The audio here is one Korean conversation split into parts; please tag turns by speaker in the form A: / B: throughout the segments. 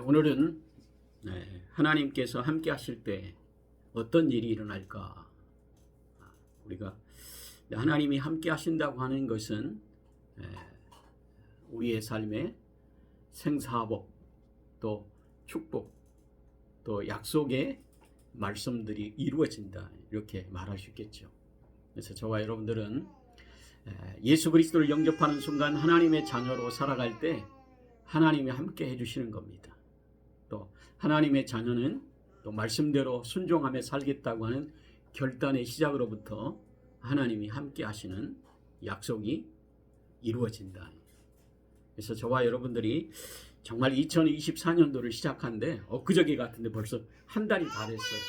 A: 오늘은 하나님께서 함께 하실 때 어떤 일이 일어날까? 우리가 하나님이 함께 하신다고 하는 것은 우리의 삶에 생사복, 또 축복, 또 약속의 말씀들이 이루어진다, 이렇게 말할 수 있겠죠. 그래서 저와 여러분들은 예수 그리스도를 영접하는 순간 하나님의 자녀로 살아갈 때 하나님이 함께 해주시는 겁니다. 또 하나님의 자녀는 또 말씀대로 순종하며 살겠다고 하는 결단의 시작으로부터 하나님이 함께 하시는 약속이 이루어진다. 그래서 저와 여러분들이 정말 2024년도를 시작한데 엊그저께 같은데 벌써 한 달이 다 됐어요.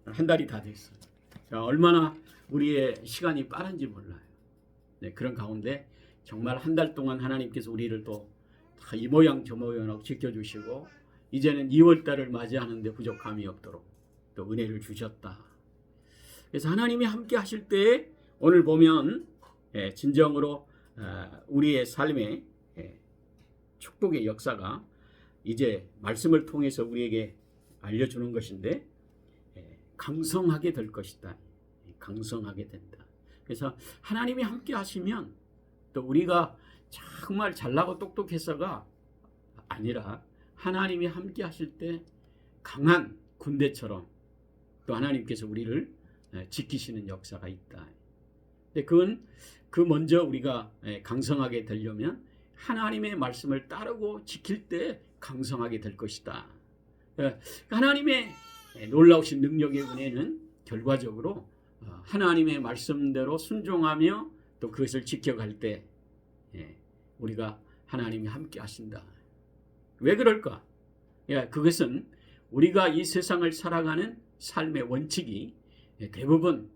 A: 한 달이 다 됐어요. 얼마나 우리의 시간이 빠른지 몰라요. 그런 가운데 정말 한 달 동안 하나님께서 우리를 또 이 모양 저 모양으로 지켜주시고 이제는 2월달을 맞이하는데 부족함이 없도록 또 은혜를 주셨다. 그래서 하나님이 함께 하실 때 오늘 보면 진정으로 우리의 삶에 축복의 역사가 이제 말씀을 통해서 우리에게 알려주는 것인데 강성하게 될 것이다. 강성하게 된다. 그래서 하나님이 함께 하시면 또 우리가 정말 잘나고 똑똑해서가 아니라 하나님이 함께 하실 때 강한 군대처럼 또 하나님께서 우리를 지키시는 역사가 있다. 근데 그건 먼저 우리가 강성하게 되려면 하나님의 말씀을 따르고 지킬 때 강성하게 될 것이다. 하나님의 놀라우신 능력의 은혜는 결과적으로 하나님의 말씀대로 순종하며 또 그것을 지켜갈 때 우리가 하나님이 함께 하신다. 왜 그럴까? 그것은 우리가 이 세상을 살아가는 삶의 원칙이 대부분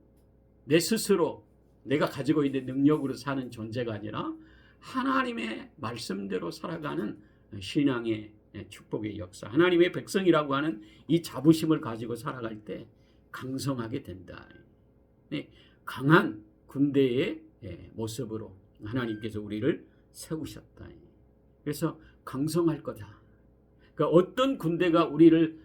A: 내 스스로 내가 가지고 있는 능력으로 사는 존재가 아니라 하나님의 말씀대로 살아가는 신앙의 축복의 역사, 하나님의 백성이라고 하는 이 자부심을 가지고 살아갈 때 강성하게 된다. 강한 군대의 모습으로 하나님께서 우리를 세우셨다. 그래서 강성할 거다. 그러니까 어떤 군대가 우리를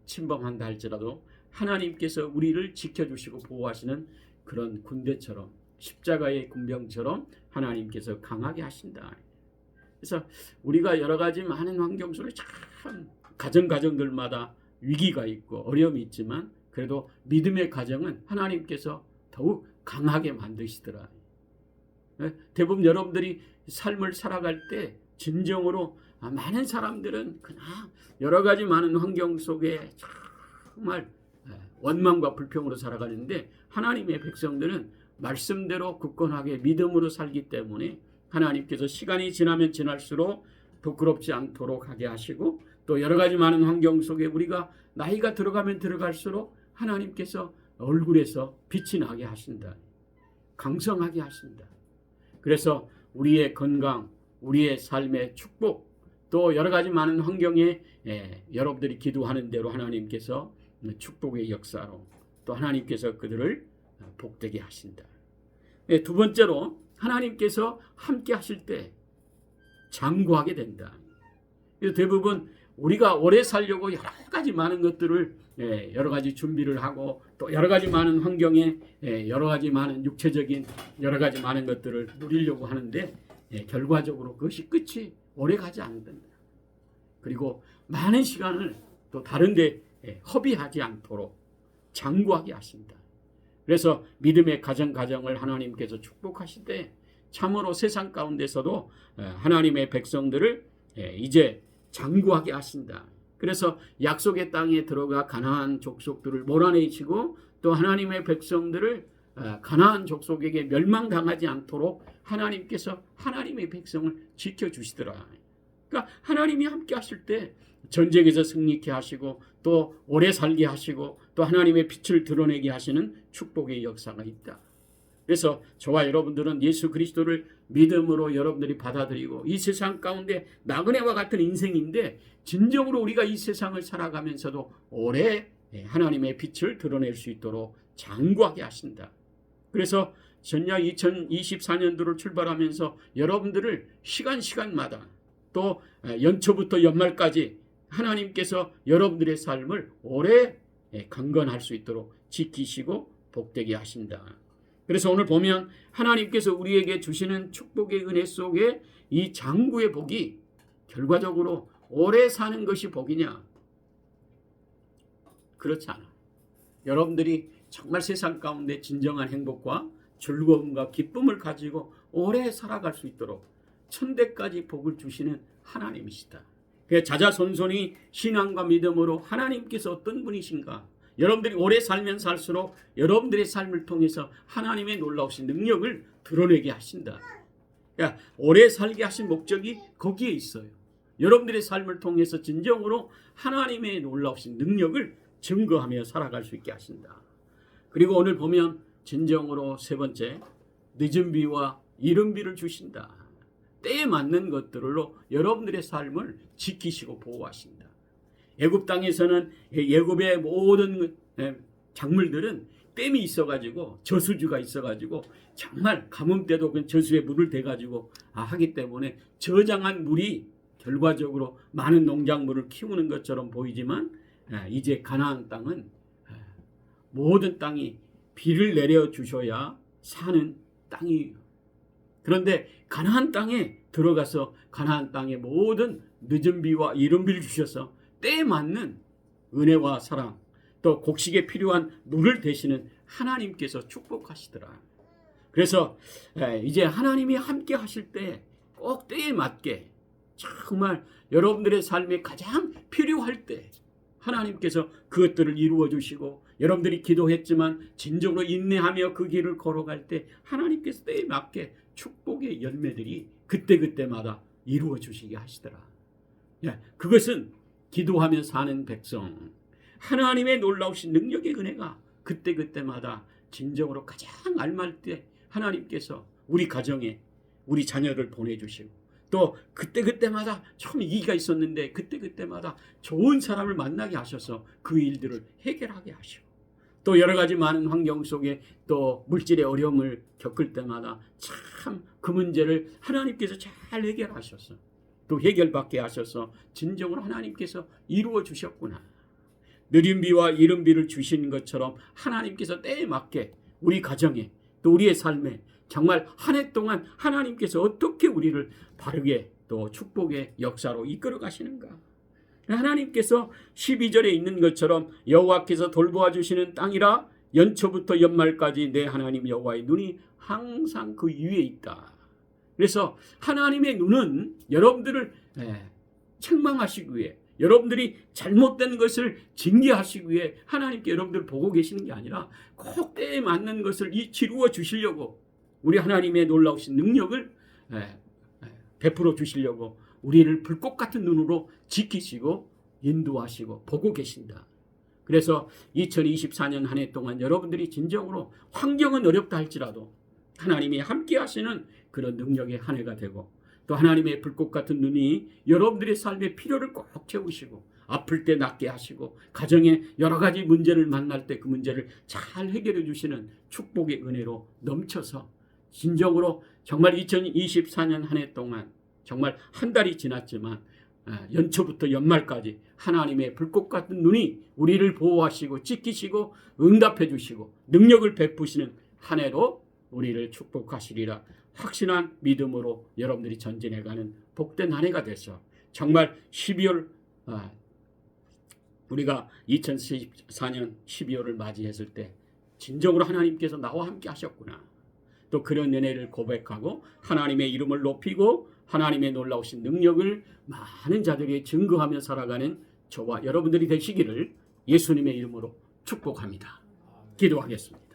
A: 침범한다 할지라도 하나님께서 우리를 지켜주시고 보호하시는 그런 군대처럼, 십자가의 군병처럼 하나님께서 강하게 하신다. 그래서 우리가 여러 가지 많은 환경 속에 참 가정들마다 위기가 있고 어려움이 있지만 그래도 믿음의 가정은 하나님께서 더욱 강하게 만드시더라. 대부분 여러분들이 삶을 살아갈 때 진정으로 많은 사람들은 그냥 여러 가지 많은 환경 속에 정말 원망과 불평으로 살아가는데 하나님의 백성들은 말씀대로 굳건하게 믿음으로 살기 때문에 하나님께서 시간이 지나면 지날수록 부끄럽지 않도록 하게 하시고 또 여러 가지 많은 환경 속에 우리가 나이가 들어가면 들어갈수록 하나님께서 얼굴에서 빛이 나게 하신다. 강성하게 하신다. 그래서 우리의 건강, 우리의 삶의 축복, 또 여러 가지 많은 환경에 여러분들이 기도하는 대로 하나님께서 축복의 역사로 또 하나님께서 그들을 복되게 하신다. 두 번째로 하나님께서 함께 하실 때 장구하게 된다. 대부분 우리가 오래 살려고 여러 가지 많은 것들을 여러 가지 준비를 하고 또 여러 가지 많은 환경에 여러 가지 많은 육체적인 여러 가지 많은 것들을 누리려고 하는데 결과적으로 그것이 끝이 오래 가지 않는다. 그리고 많은 시간을 또 다른 데 허비하지 않도록 장구하게 하신다. 그래서 믿음의 가정을 하나님께서 축복하실 때 참으로 세상 가운데서도 하나님의 백성들을 이제 장구하게 하신다. 그래서 약속의 땅에 들어가 가나안 족속들을 몰아내시고 또 하나님의 백성들을 가나안 족속에게 멸망당하지 않도록 하나님께서 하나님의 백성을 지켜주시더라. 그러니까 하나님이 함께 하실 때 전쟁에서 승리케 하시고 또 오래 살게 하시고 또 하나님의 빛을 드러내게 하시는 축복의 역사가 있다. 그래서 저와 여러분들은 예수 그리스도를 믿음으로 여러분들이 받아들이고 이 세상 가운데 나그네와 같은 인생인데 진정으로 우리가 이 세상을 살아가면서도 오래 하나님의 빛을 드러낼 수 있도록 장구하게 하신다. 그래서 전야 2024년도를 출발하면서 여러분들을 시간마다 또 연초부터 연말까지 하나님께서 여러분들의 삶을 오래 강건할 수 있도록 지키시고 복되게 하신다. 그래서 오늘 보면 하나님께서 우리에게 주시는 축복의 은혜 속에 이 장구의 복이 결과적으로 오래 사는 것이 복이냐? 그렇지 않아. 여러분들이 정말 세상 가운데 진정한 행복과 즐거움과 기쁨을 가지고 오래 살아갈 수 있도록 천대까지 복을 주시는 하나님이시다. 자자손손이 신앙과 믿음으로 하나님께서 어떤 분이신가? 여러분들이 오래 살면 살수록 여러분들의 삶을 통해서 하나님의 놀라우신 능력을 드러내게 하신다. 그러니까 오래 살게 하신 목적이 거기에 있어요. 여러분들의 삶을 통해서 진정으로 하나님의 놀라우신 능력을 증거하며 살아갈 수 있게 하신다. 그리고 오늘 보면 진정으로 세 번째, 늦은 비와 이른 비를 주신다. 때에 맞는 것들로 여러분들의 삶을 지키시고 보호하신다. 애굽 땅에서는 애굽의 모든 작물들은 댐이 있어가지고 저수지가 있어가지고 정말 가뭄 때도 그 저수에 물을 대가지고 하기 때문에 저장한 물이 결과적으로 많은 농작물을 키우는 것처럼 보이지만 이제 가나안 땅은 모든 땅이 비를 내려 주셔야 사는 땅이에요. 그런데 가나안 땅에 들어가서 가나안 땅의 모든 늦은 비와 이른 비를 주셔서 때에 맞는 은혜와 사랑, 또 곡식에 필요한 물을 대시는 하나님께서 축복하시더라. 그래서 이제 하나님이 함께 하실 때 꼭 때에 맞게 정말 여러분들의 삶에 가장 필요할 때 하나님께서 그것들을 이루어 주시고, 여러분들이 기도했지만 진정으로 인내하며 그 길을 걸어갈 때 하나님께서 때에 맞게 축복의 열매들이 그때그때마다 이루어 주시게 하시더라. 그것은 기도하며 사는 백성, 하나님의 놀라우신 능력의 은혜가 그때그때마다 진정으로 가장 알맞을 때 하나님께서 우리 가정에 우리 자녀를 보내주시고, 또 그때그때마다 좀 위기가 있었는데 그때그때마다 좋은 사람을 만나게 하셔서 그 일들을 해결하게 하시고, 또 여러 가지 많은 환경 속에 또 물질의 어려움을 겪을 때마다 참 그 문제를 하나님께서 잘 해결하셔서 또 해결받게 하셔서 진정으로 하나님께서 이루어 주셨구나. 느린 비와 이른 비를 주신 것처럼 하나님께서 때에 맞게 우리 가정에 또 우리의 삶에 정말 한 해 동안 하나님께서 어떻게 우리를 바르게 또 축복의 역사로 이끌어 가시는가. 하나님께서 12절에 있는 것처럼 여호와께서 돌보아 주시는 땅이라 연초부터 연말까지 내 하나님 여호와의 눈이 항상 그 위에 있다. 그래서 하나님의 눈은 여러분들을 책망하시기 위해, 여러분들이 잘못된 것을 징계하시기 위해 하나님께 여러분들을 보고 계시는 게 아니라 꼭 때에 맞는 것을 이루어 주시려고, 우리 하나님의 놀라우신 능력을 베풀어 주시려고 우리를 불꽃 같은 눈으로 지키시고 인도하시고 보고 계신다. 그래서 2024년 한 해 동안 여러분들이 진정으로 환경은 어렵다 할지라도 하나님이 함께 하시는 그런 능력의 한 해가 되고, 또 하나님의 불꽃 같은 눈이 여러분들의 삶의 필요를 꼭 채우시고, 아플 때 낫게 하시고, 가정에 여러 가지 문제를 만날 때 그 문제를 잘 해결해 주시는 축복의 은혜로 넘쳐서 진정으로 정말 2024년 한 해 동안 정말 한 달이 지났지만 연초부터 연말까지 하나님의 불꽃 같은 눈이 우리를 보호하시고 지키시고 응답해 주시고 능력을 베푸시는 한 해로 우리를 축복하시리라 확신한 믿음으로 여러분들이 전진해가는 복된 한 해가 되셔. 정말 12월 우리가 2024년 12월을 맞이했을 때 진정으로 하나님께서 나와 함께 하셨구나. 또 그런 은혜를 고백하고 하나님의 이름을 높이고 하나님의 놀라우신 능력을 많은 자들이 증거하며 살아가는 저와 여러분들이 되시기를 예수님의 이름으로 축복합니다. 기도하겠습니다.